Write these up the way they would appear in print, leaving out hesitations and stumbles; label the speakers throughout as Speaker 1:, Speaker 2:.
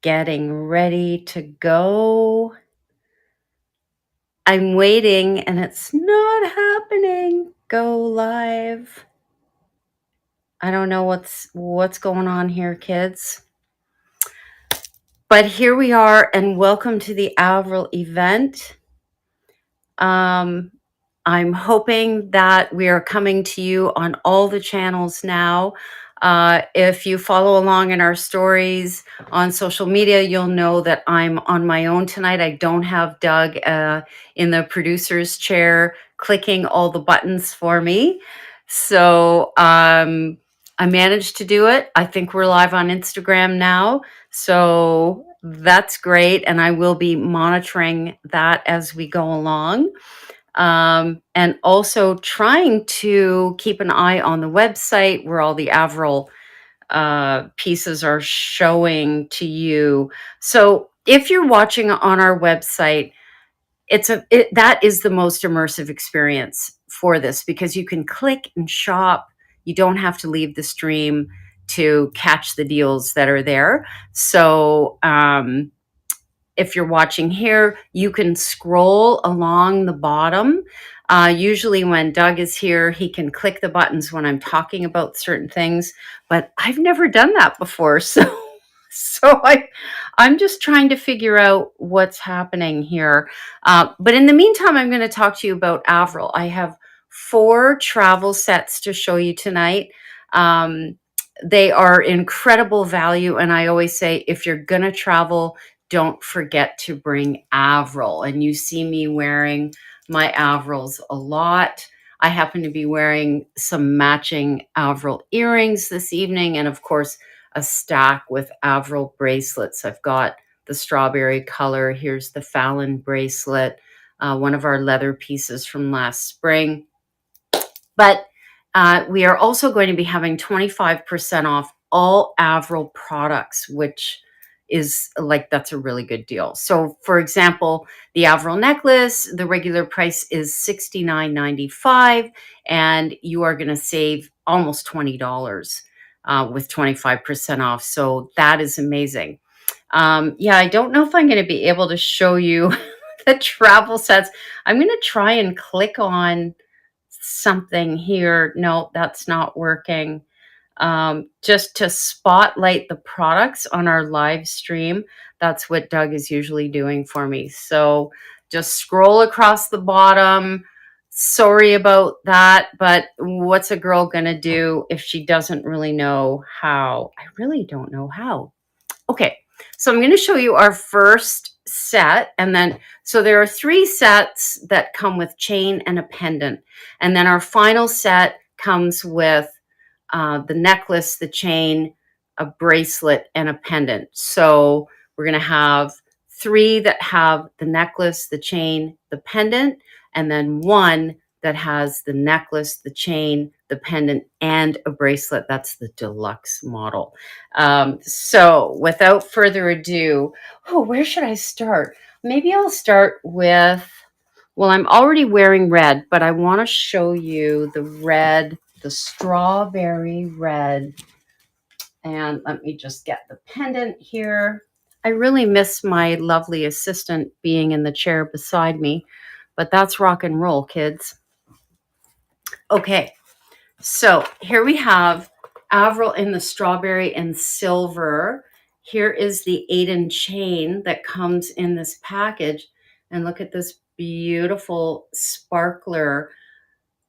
Speaker 1: getting ready to go. I'm waiting and it's not happening. Go live. I don't know what's going on here, kids. But here we are, and welcome to the Avril event. Um, I'm hoping that we are coming to you on all the channels now. If you follow along in our stories on social media, you'll know that I'm on my own tonight. I don't have Doug in the producer's chair clicking all the buttons for me. So I managed to do it. I think we're live on Instagram now. So that's great. And I will be monitoring that as we go along. And also trying to keep an eye on the website where all the Avril pieces are showing to you. So if you're watching on our website, that is the most immersive experience for this because you can click and shop. You don't have to leave the stream to catch the deals that are there. So if you're watching here, you can scroll along the bottom. Usually when Doug is here, he can click the buttons when I'm talking about certain things, but I've never done that before. I'm just trying to figure out what's happening here. But in the meantime, I'm going to talk to you about Avril. I have 4 travel sets to show you tonight. They are incredible value. And I always say, if you're going to travel, don't forget to bring Avril. And you see me wearing my Avrils a lot. I happen to be wearing some matching Avril earrings this evening. And of course, a stack with Avril bracelets. I've got the strawberry color. Here's the Fallon bracelet, one of our leather pieces from last spring. But we are also going to be having 25% off all Avril products, which is that's a really good deal. So for example, the Avril necklace, the regular price is $69.95, and you are going to save almost $20 with 25% off. So that is amazing. Yeah, I don't know if I'm going to be able to show you the travel sets. I'm going to try and click on something here. No, that's not working. Just to spotlight the products on our live stream. That's what Doug is usually doing for me. So just scroll across the bottom. Sorry about that, but what's a girl going to do if she doesn't really know how? I really don't know how. Okay, so I'm going to show you our first set. And then, so there are 3 sets that come with chain and a pendant. And then our final set comes with the necklace, the chain, a bracelet, and a pendant. So we're going to have 3 that have the necklace, the chain, the pendant, and then 1 that has the necklace, the chain, the pendant, and a bracelet. That's the deluxe model. So without further ado, where should I start? Maybe I'll start with, well, I'm already wearing red, but I want to show you the red, the strawberry red. And let me just get the pendant here. I really miss my lovely assistant being in the chair beside me, but that's rock and roll, kids. Okay, so here we have Avril in the strawberry and silver. Here is the 8-inch chain that comes in this package. And look at this beautiful sparkler.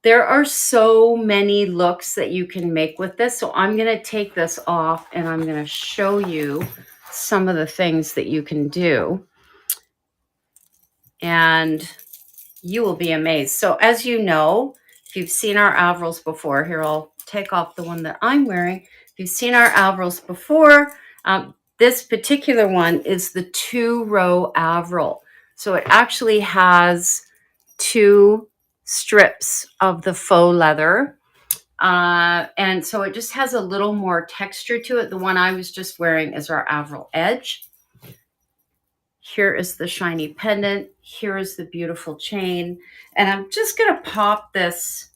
Speaker 1: There are so many looks that you can make with this. So I'm going to take this off and I'm going to show you some of the things that you can do. And you will be amazed. So as you know, if you've seen our Avrils before, here I'll take off the one that I'm wearing. If you've seen our Avrils before, this particular one is the 2-row Avril. So it actually has 2 strips of the faux leather. And so it just has a little more texture to it. The one I was just wearing is our Avril Edge. Here is the shiny pendant. Here is the beautiful chain. And I'm just going to pop this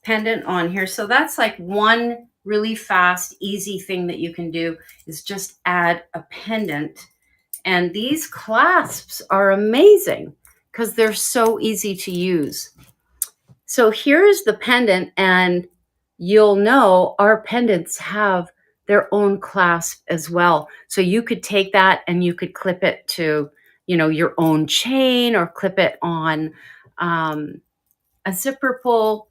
Speaker 1: pendant on here. So that's like one really fast, easy thing that you can do is just add a pendant And these clasps are amazing because they're so easy to use. So here's the pendant, and you'll know our pendants have their own clasp as well. So you could take that and you could clip it to, your own chain, or clip it on a zipper pull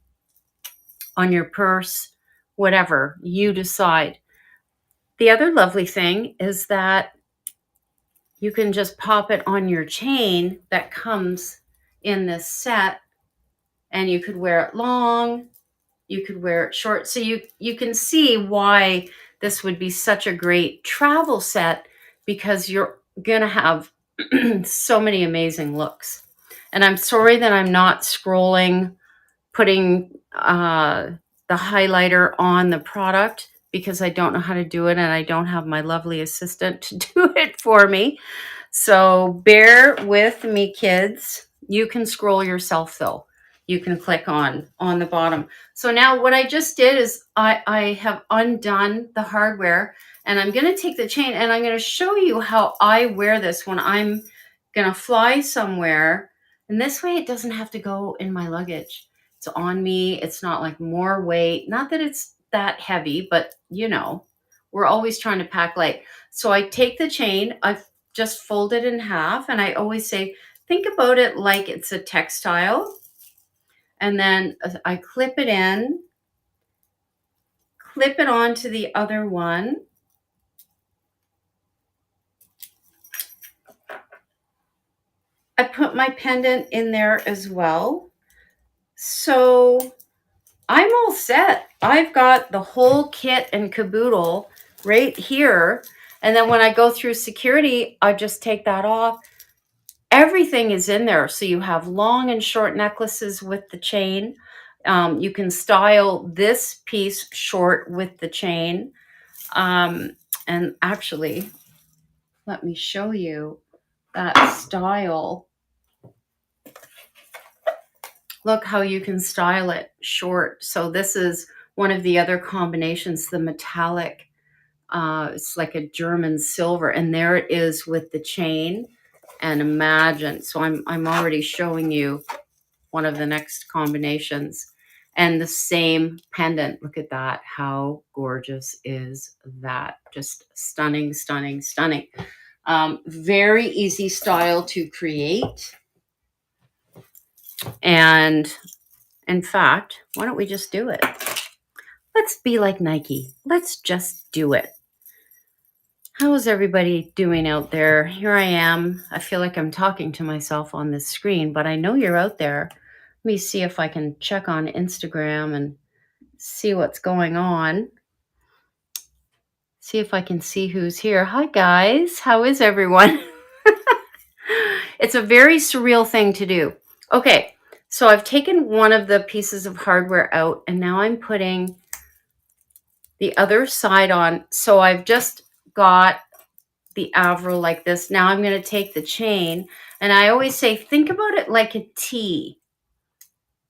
Speaker 1: on your purse, whatever you decide. The other lovely thing is that you can just pop it on your chain that comes in this set, and you could wear it long, you could wear it short. So you can see why this would be such a great travel set, because you're going to have so many amazing looks. And I'm sorry that I'm not scrolling, putting the highlighter on the product, because I don't know how to do it, and I don't have my lovely assistant to do it for me. So bear with me, kids. You can scroll yourself though. You can click on the bottom. So now what I just did is I have undone the hardware, and I'm going to take the chain and I'm going to show you how I wear this when I'm going to fly somewhere. And this way it doesn't have to go in my luggage. It's on me. It's not like more weight. Not that it's that heavy, but we're always trying to pack light. So I take the chain, I've just fold it in half, and I always say, think about it like it's a textile. And then I clip it in, clip it onto the other one. I put my pendant in there as well. So I'm all set. I've got the whole kit and caboodle right here. And then when I go through security, I just take that off. Everything is in there. So you have long and short necklaces with the chain. You can style this piece short with the chain. And actually, let me show you that style. Look how you can style it short. So this is one of the other combinations, the metallic. It's like a German silver, and there it is with the chain. And imagine, so I'm already showing you one of the next combinations, and the same pendant. Look at that. How gorgeous is that? Just stunning, stunning, stunning. Very easy style to create. And in fact, why don't we just do it? Let's be like Nike. Let's just do it. How is everybody doing out there? Here I am. I feel like I'm talking to myself on this screen, but I know you're out there. Let me see if I can check on Instagram and see what's going on. See if I can see who's here. Hi, guys. How is everyone? It's a very surreal thing to do. Okay, so I've taken one of the pieces of hardware out, and now I'm putting the other side on. So I've just got the Avril like this. Now I'm going to take the chain, and I always say, think about it like a T.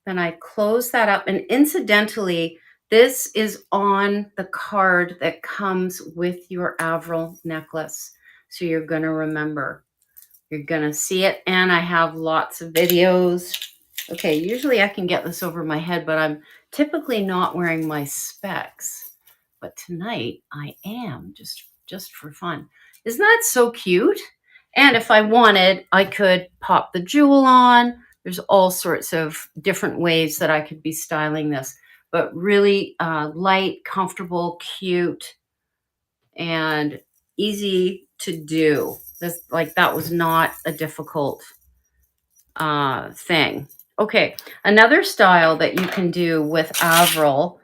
Speaker 1: Then I close that up. And incidentally, this is on the card that comes with your Avril necklace. So you're going to remember. You're going to see it. And I have lots of videos. Okay, usually I can get this over my head, but I'm typically not wearing my specs. But tonight I am, just for fun. Isn't that so cute? And if I wanted, I could pop the jewel on. There's all sorts of different ways that I could be styling this, but really light, comfortable, cute, and easy to do. That was not a difficult thing. Okay, another style that you can do with Avril.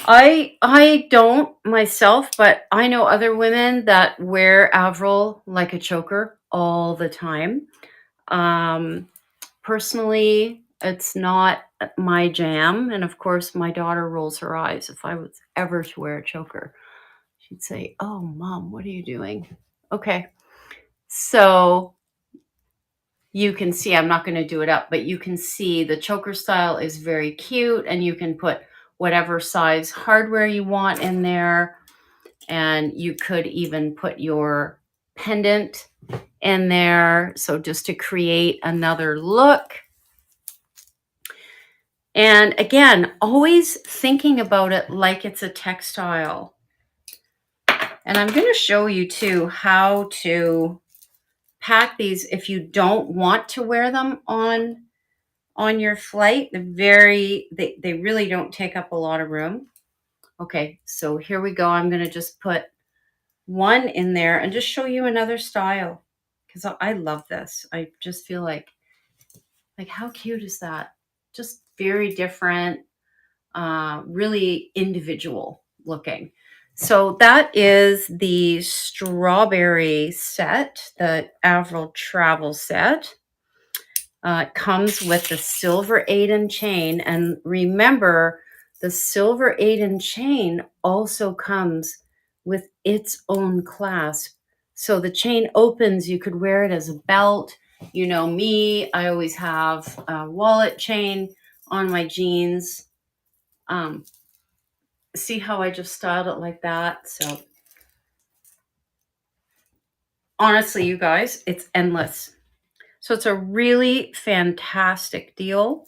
Speaker 1: I don't myself, but I know other women that wear Avril like a choker all the time. Personally, it's not my jam. And of course, my daughter rolls her eyes if I was ever to wear a choker. She'd say, "Oh, Mom, what are you doing?" Okay. So you can see, I'm not going to do it up, but you can see the choker style is very cute, and you can put whatever size hardware you want in there. And you could even put your pendant in there. So just to create another look. And again, always thinking about it like it's a textile. And I'm going to show you too how to pack these if you don't want to wear them on your flight. They really don't take up a lot of room. Okay, so here we go. I'm going to just put one in there and just show you another style because I love this. I just feel like how cute is that? Just very different, really individual looking. So that is the strawberry set, the Avril travel set. It comes with the silver 8-in chain. And remember, the silver 8-in chain also comes with its own clasp. So the chain opens, you could wear it as a belt. You know me, I always have a wallet chain on my jeans. See how I just styled it like that? So honestly, you guys, it's endless. So it's a really fantastic deal.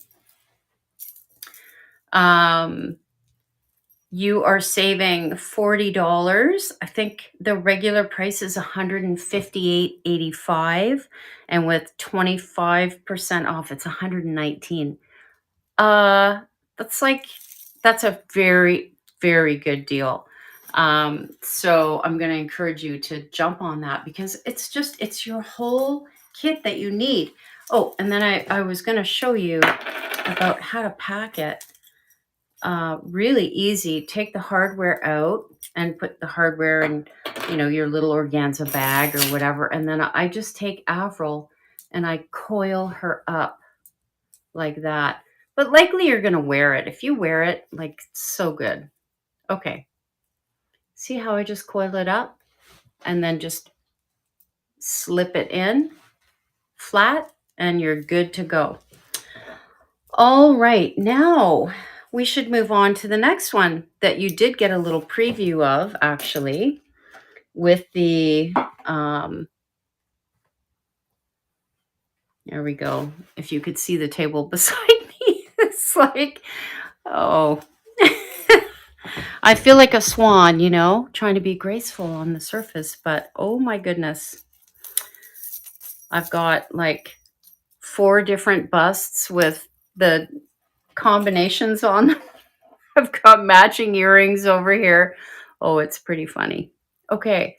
Speaker 1: You are saving $40. I think the regular price is $158.85, and with 25% off, it's $119. That's that's a very, very good deal. So I'm going to encourage you to jump on that because it's your whole kit that you need. Oh, and then I was going to show you about how to pack it. Really easy. Take the hardware out and put the hardware in, your little organza bag or whatever. And then I just take Avril and I coil her up like that. But likely you're going to wear it. If you wear it, like, so good. Okay. See how I just coil it up and then just slip it in flat and you're good to go. All right. Now we should move on to the next one that you did get a little preview of, actually, with the, there we go. If you could see the table beside me, it's like, oh, I feel like a swan, trying to be graceful on the surface, but oh my goodness. I've got like 4 different busts with the combinations on them. I've got matching earrings over here. Oh, it's pretty funny. Okay,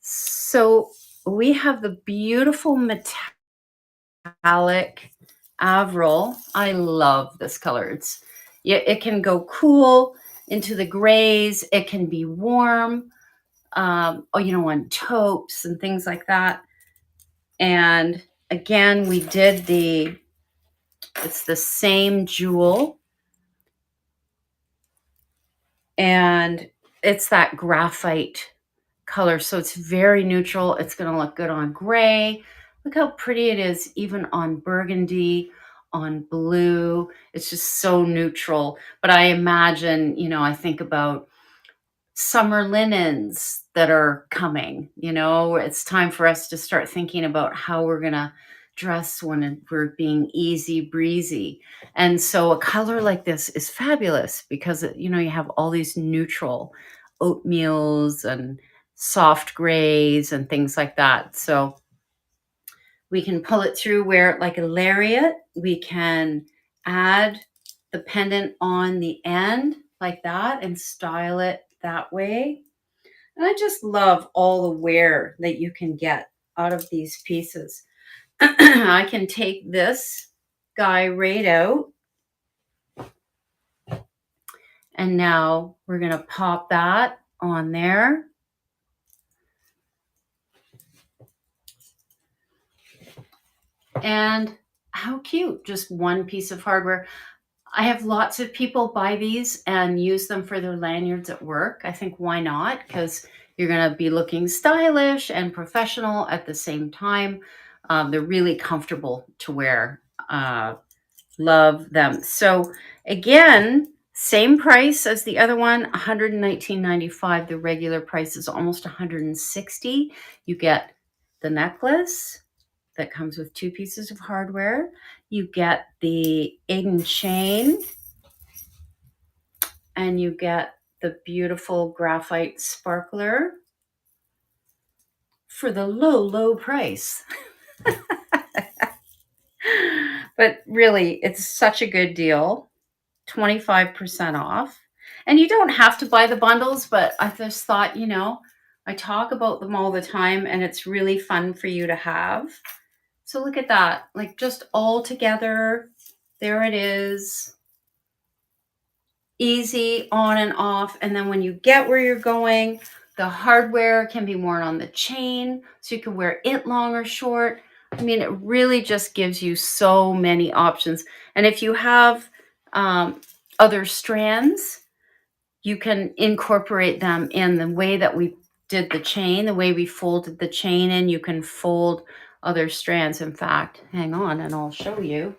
Speaker 1: so we have the beautiful metallic Avril. I love this color. It can go cool into the grays. It can be warm, on taupes and things like that. And again, we did it's the same jewel. And it's that graphite color. So it's very neutral. It's going to look good on gray. Look how pretty it is, even on burgundy, on blue. It's just so neutral. But I imagine, I think about summer linens that are coming. It's time for us to start thinking about how we're going to dress when we're being easy breezy. And so a color like this is fabulous because you have all these neutral oatmeals and soft grays and things like that. So we can pull it through, wear it like a lariat. We can add the pendant on the end like that and style it that way. And I just love all the wear that you can get out of these pieces. I can take this guy right out. And now we're going to pop that on there. And how cute, just one piece of hardware. I have lots of people buy these and use them for their lanyards at work. I think why not? Because you're going to be looking stylish and professional at the same time. They're really comfortable to wear. Love them. So again, Same price as the other one, $119.95. The regular price is almost $160. You get the necklace that comes with 2 pieces of hardware. You get the Aiden chain, and you get the beautiful graphite sparkler for the low, low price. But really, it's such a good deal. 25% off. And you don't have to buy the bundles, but I just thought, I talk about them all the time and it's really fun for you to have. So look at that, like just all together. There it is. Easy on and off. And then when you get where you're going, the hardware can be worn on the chain, so you can wear it long or short. I mean, it really just gives you so many options. And if you have other strands, you can incorporate them in the way that we did the chain, the way we folded the chain in. You can fold other strands. In fact, hang on and I'll show you.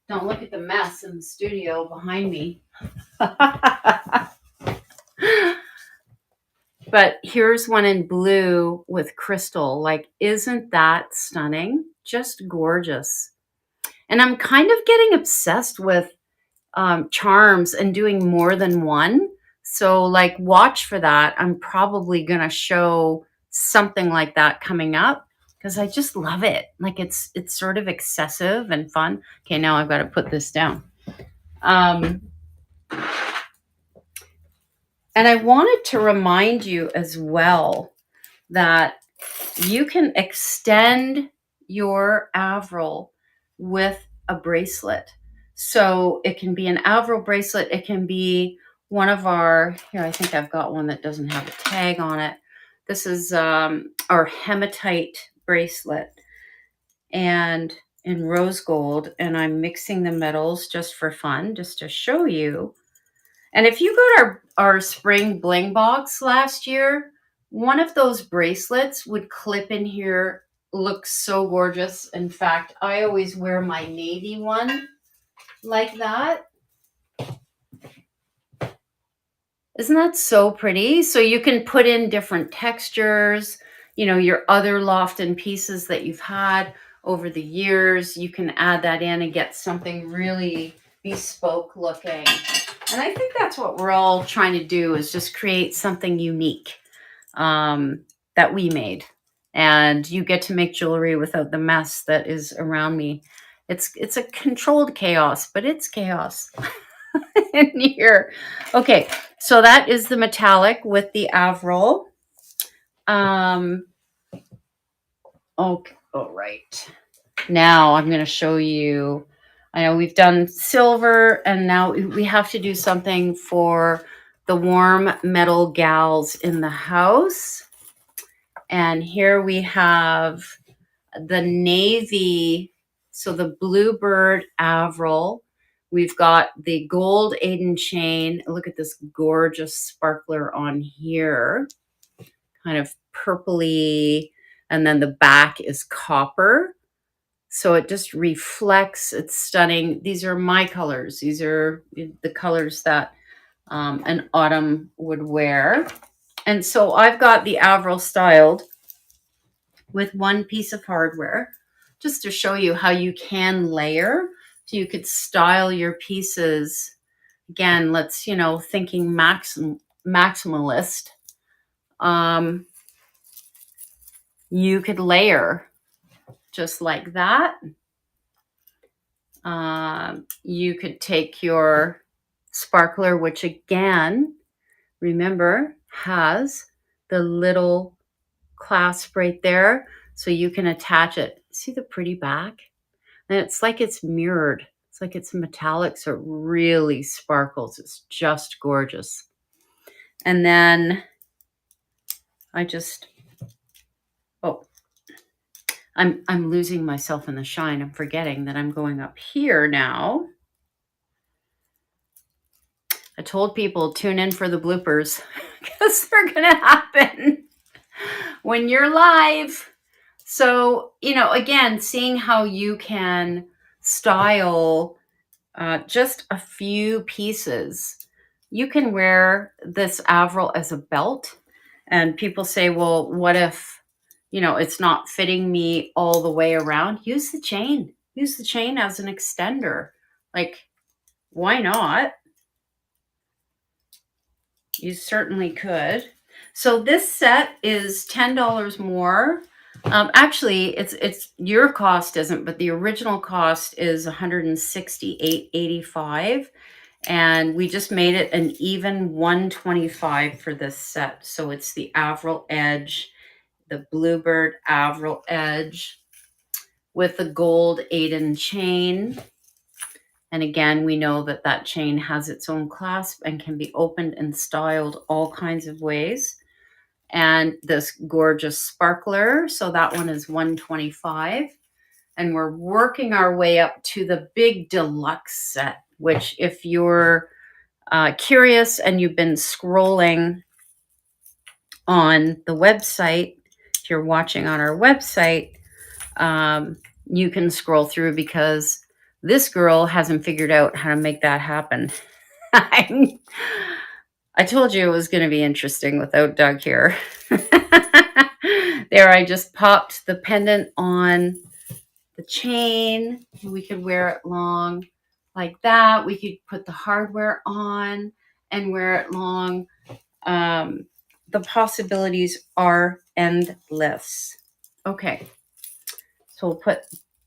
Speaker 1: Don't look at the mess in the studio behind me. But here's one in blue with crystal. Like, isn't that stunning? Just gorgeous. And I'm kind of getting obsessed with charms and doing more than one. So like, watch for that. I'm probably going to show something like that coming up because I just love it. Like, it's sort of excessive and fun. Okay, now I've got to put this down. And I wanted to remind you as well that you can extend your Avril with a bracelet. So it can be an Avril bracelet. It can be one of our, here, I think I've got one that doesn't have a tag on it. This is our hematite bracelet, and in rose gold. And I'm mixing the metals just for fun, just to show you. And if you got our spring bling box last year, one of those bracelets would clip in here, look so gorgeous. In fact, I always wear my navy one like that. Isn't that so pretty? So you can put in different textures, your other Lofton pieces that you've had over the years. You can add that in and get something really bespoke looking. And I think that's what we're all trying to do, is just create something unique that we made. And you get to make jewelry without the mess that is around me. It's a controlled chaos, but it's chaos in here. Okay, so that is the metallic with the Avril. Okay, all right. Now I'm going to show you. I know we've done silver, and now we have to do something for the warm metal gals in the house. And here we have the navy, so the bluebird Avril. We've got the gold Aiden chain. Look at this gorgeous sparkler on here, kind of purpley, and then the back is copper. So it just reflects. It's stunning. These are my colors. These are the colors that an autumn would wear. And so I've got the Avril styled with one piece of hardware, just to show you how you can layer. So you could style your pieces. Again, let's, thinking maximalist. You could layer just like that. You could take your sparkler, which again, remember, has the little clasp right there, so you can attach it. See the pretty back? And it's like it's mirrored. It's like it's metallic, so it really sparkles. It's just gorgeous. And then I'm losing myself in the shine. I'm forgetting that I'm going up here now. I told people, tune in for the bloopers because they're going to happen when you're live. So, again, seeing how you can style just a few pieces. You can wear this Avril as a belt, and people say, well, what if, it's not fitting me all the way around? Use the chain. Use the chain as an extender. Like, why not? You certainly could. So this set is $10 more. Actually, it's your cost isn't, but the original cost is $168.85, and we just made it an even $125 for this set. So it's the Avril Edge, the Bluebird Avril Edge with the gold Aiden chain. And again, we know that that chain has its own clasp and can be opened and styled all kinds of ways. And this gorgeous sparkler, so that one is $125. And we're working our way up to the big deluxe set, which if you're curious and you've been scrolling on the website, if you're watching on our website, you can scroll through because this girl hasn't figured out how to make that happen. I told you it was going to be interesting without Doug here. There, I just popped the pendant on the chain. We could wear it long like that. We could put the hardware on and wear it long. The possibilities are endless. Okay, so we'll put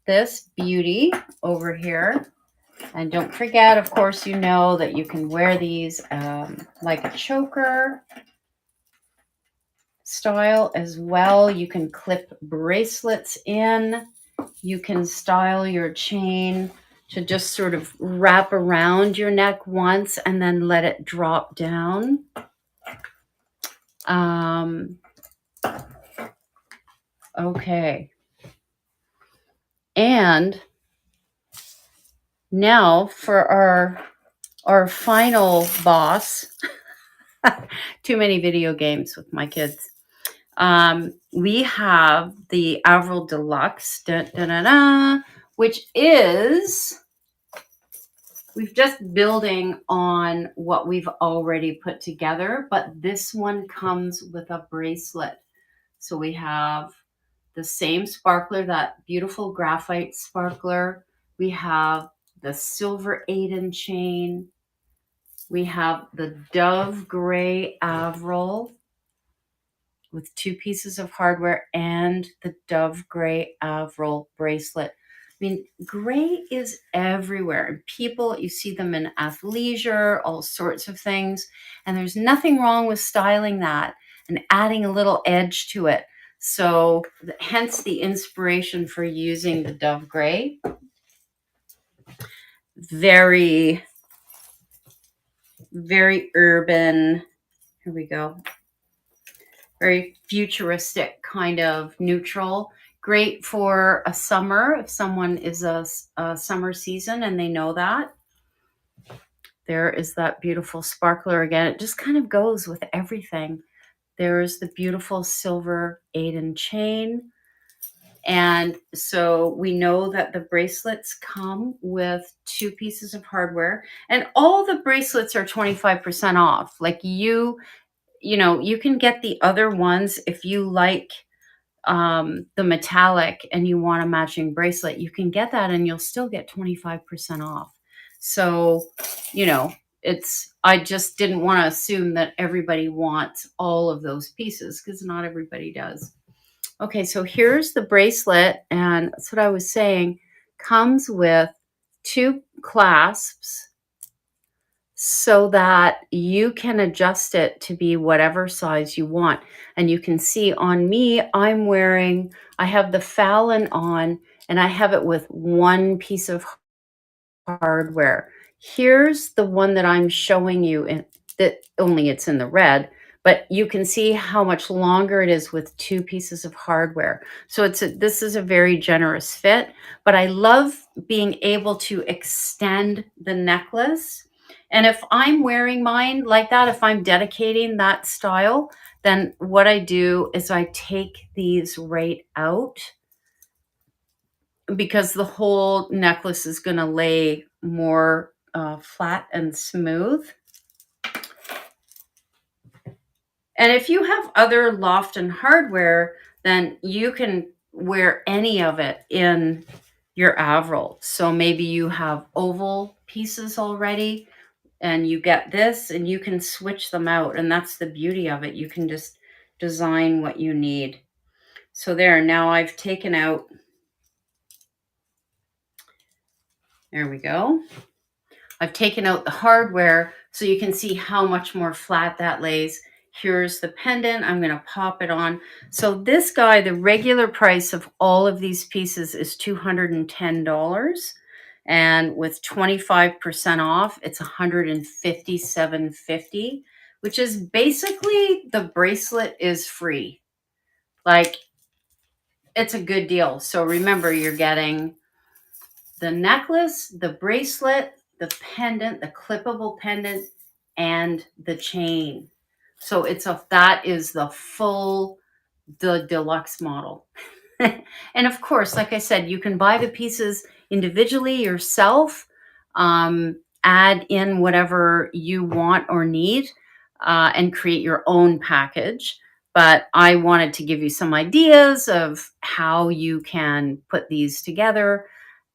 Speaker 1: this beauty over here. And don't forget, of course, you know that you can wear these like a choker style as well. You can clip bracelets in. You can style your chain to just sort of wrap around your neck once and then let it drop down. Okay. And now for our final boss. Too many video games with my kids. We have the Avril Deluxe, which is, we've just building on what we've already put together, but this one comes with a bracelet. So we have the same sparkler, that beautiful graphite sparkler. We have the silver Aiden chain. We have the dove gray Avril with 2 pieces of hardware and the dove gray Avril bracelet. I mean, gray is everywhere. People, you see them in athleisure, all sorts of things. And there's nothing wrong with styling that and adding a little edge to it. So hence the inspiration for using the dove gray. Very, very urban. Here we go. Very futuristic kind of neutral. Great for a summer if someone is a summer season and they know that. There is that beautiful sparkler again. It just kind of goes with everything. There's the beautiful silver Aiden chain. And so we know that the bracelets come with 2 pieces of hardware, and all the bracelets are 25% off. Like you can get the other ones if you like the metallic and you want a matching bracelet. You can get that and you'll still get 25% off. So, I just didn't want to assume that everybody wants all of those pieces because not everybody does. Okay, so here's the bracelet, and that's what I was saying. Comes with 2 clasps so that you can adjust it to be whatever size you want. And you can see on me, I have the Fallon on, and I have it with 1 piece of hardware. Here's the one that I'm showing you that only it's in the red, but you can see how much longer it is with 2 pieces of hardware. So this is a very generous fit, but I love being able to extend the necklace. And if I'm wearing mine like that, if I'm dedicating that style, then what I do is I take these right out because the whole necklace is going to lay more flat and smooth. And if you have other loft and hardware, then you can wear any of it in your Avril. So maybe you have oval pieces already and you get this and you can switch them out. And that's the beauty of it. You can just design what you need. So there, now I've taken out, there we go. I've taken out the hardware so you can see how much more flat that lays. Here's the pendant. I'm going to pop it on. So this guy, the regular price of all of these pieces is $210. And with 25% off, it's $157.50, which is basically the bracelet is free. Like, it's a good deal. So remember, you're getting the necklace, the bracelet, the pendant, the clippable pendant, and the chain. So that is the deluxe model. And of course, like I said, you can buy the pieces individually yourself, add in whatever you want or need, and create your own package. But I wanted to give you some ideas of how you can put these together.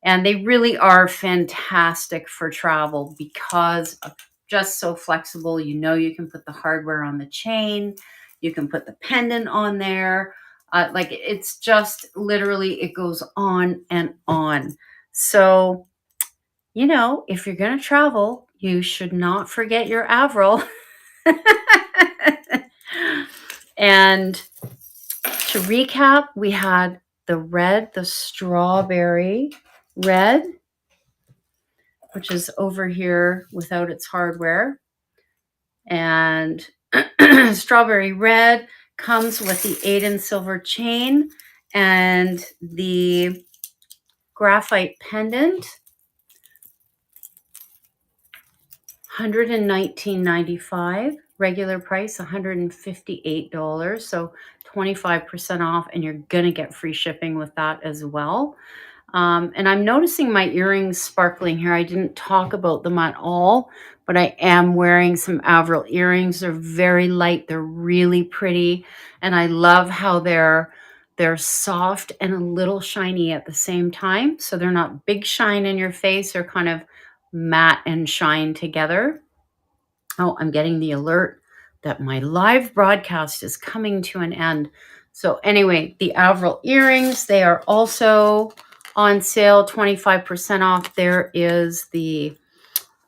Speaker 1: And they really are fantastic for travel because of just so flexible. You can put the hardware on the chain. You can put the pendant on there. Like, it's just literally, it goes on and on. So, if you're going to travel, you should not forget your Avril. And to recap, we had the strawberry red, which is over here without its hardware. And strawberry red comes with the 8 silver chain and the graphite pendant. $119.95, regular price $158. So 25% off, and you're gonna get free shipping with that as well. And I'm noticing my earrings sparkling here. I didn't talk about them at all, but I am wearing some Avril earrings. They're very light. They're really pretty. And I love how they're soft and a little shiny at the same time. So they're not big shine in your face. They're kind of matte and shine together. Oh, I'm getting the alert that my live broadcast is coming to an end. So anyway, the Avril earrings, they are also on sale, 25% off. There is the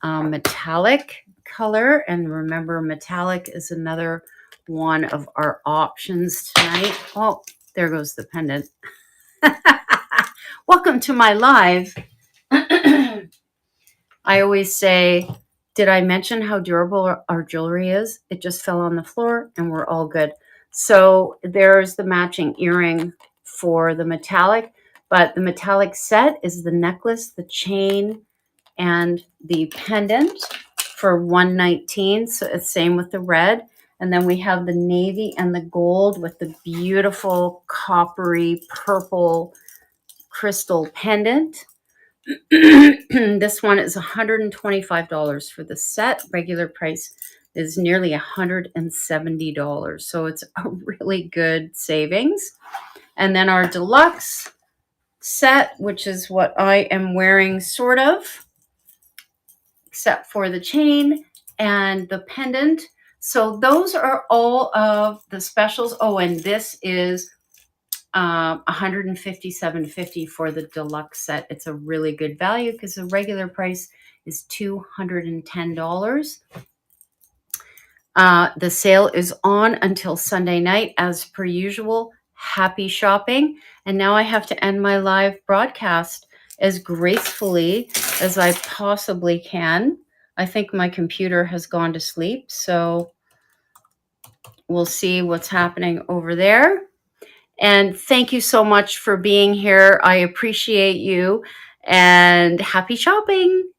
Speaker 1: metallic color. And remember, metallic is another one of our options tonight. Oh, there goes the pendant. Welcome to my live. I always say, did I mention how durable our jewelry is? It just fell on the floor and we're all good. So there's the matching earring for the metallic, but the metallic set is the necklace, the chain, and the pendant for $119. So it's same with the red. And then we have the navy and the gold with the beautiful coppery purple crystal pendant. This one is $125 for the set. Regular price is nearly $170. So it's a really good savings. And then our deluxe set, which is what I am wearing sort of, except for the chain and the pendant. So those are all of the specials. Oh, and this is $157.50 for the deluxe set. It's a really good value because the regular price is $210. The sale is on until Sunday night, as per usual. Happy shopping. And now I have to end my live broadcast as gracefully as I possibly can. I think my computer has gone to sleep, so we'll see what's happening over there. And thank you so much for being here. I appreciate you, and happy shopping.